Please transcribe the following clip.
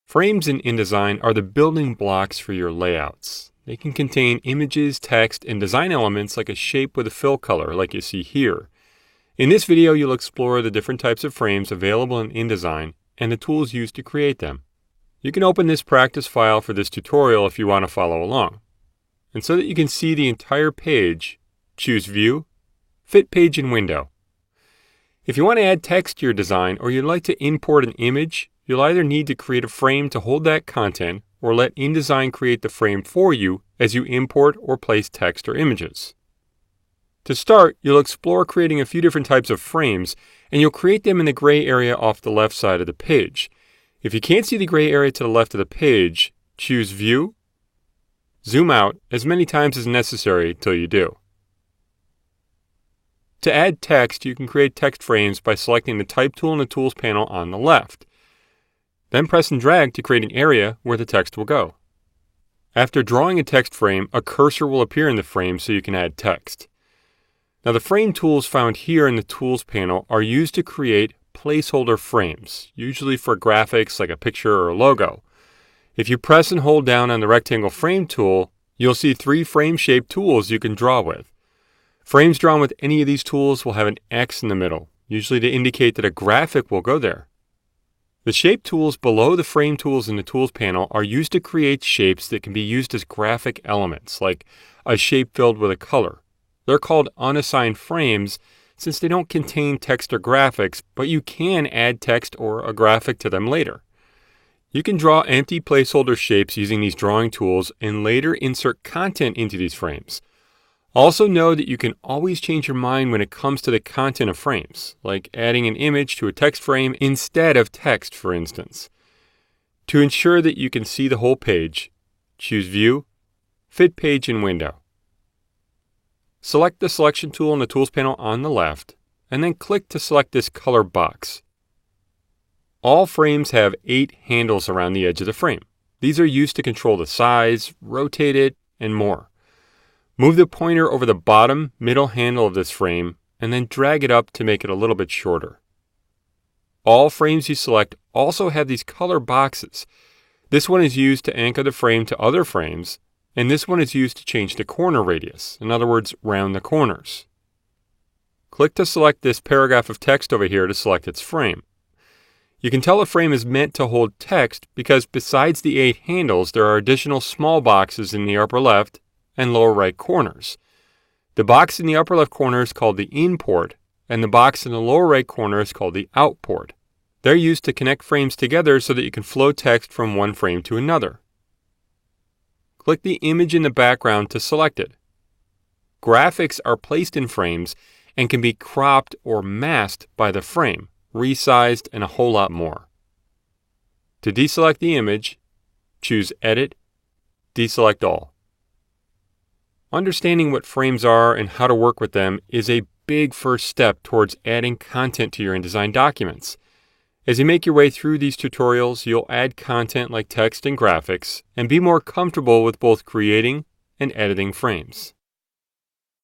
Frames in InDesign are the building blocks for your layouts. They can contain images, text, and design elements like a shape with a fill color, like you see here. In this video, you'll explore the different types of frames available in InDesign and the tools used to create them. You can open this practice file for this tutorial if you want to follow along. And so that you can see the entire page, choose View, Fit Page in Window. If you want to add text to your design or you'd like to import an image, you'll either need to create a frame to hold that content or let InDesign create the frame for you as you import or place text or images. To start, you'll explore creating a few different types of frames, and you'll create them in the gray area off the left side of the page. If you can't see the gray area to the left of the page, choose View, zoom out as many times as necessary till you do. To add text, you can create text frames by selecting the Type tool in the Tools panel on the left. Then press and drag to create an area where the text will go. After drawing a text frame, a cursor will appear in the frame so you can add text. Now the frame tools found here in the Tools panel are used to create placeholder frames, usually for graphics like a picture or a logo. If you press and hold down on the rectangle frame tool, you'll see 3 frame-shaped tools you can draw with. Frames drawn with any of these tools will have an X in the middle, usually to indicate that a graphic will go there. The shape tools below the frame tools in the Tools panel are used to create shapes that can be used as graphic elements, like a shape filled with a color. They're called unassigned frames since they don't contain text or graphics, but you can add text or a graphic to them later. You can draw empty placeholder shapes using these drawing tools and later insert content into these frames. Also know that you can always change your mind when it comes to the content of frames, like adding an image to a text frame instead of text, for instance. To ensure that you can see the whole page, choose View, Fit Page in Window. Select the Selection tool in the Tools panel on the left, and then click to select this color box. All frames have 8 handles around the edge of the frame. These are used to control the size, rotate it, and more. Move the pointer over the bottom, middle handle of this frame, and then drag it up to make it a little bit shorter. All frames you select also have these color boxes. This one is used to anchor the frame to other frames, and this one is used to change the corner radius, in other words, round the corners. Click to select this paragraph of text over here to select its frame. You can tell a frame is meant to hold text because besides the 8 handles, there are additional small boxes in the upper left and lower right corners. The box in the upper left corner is called the in port, and the box in the lower right corner is called the out port. They're used to connect frames together so that you can flow text from one frame to another. Click the image in the background to select it. Graphics are placed in frames and can be cropped or masked by the frame, resized, and a whole lot more. To deselect the image, choose Edit, Deselect All. Understanding what frames are and how to work with them is a big first step towards adding content to your InDesign documents. As you make your way through these tutorials, you'll add content like text and graphics and be more comfortable with both creating and editing frames.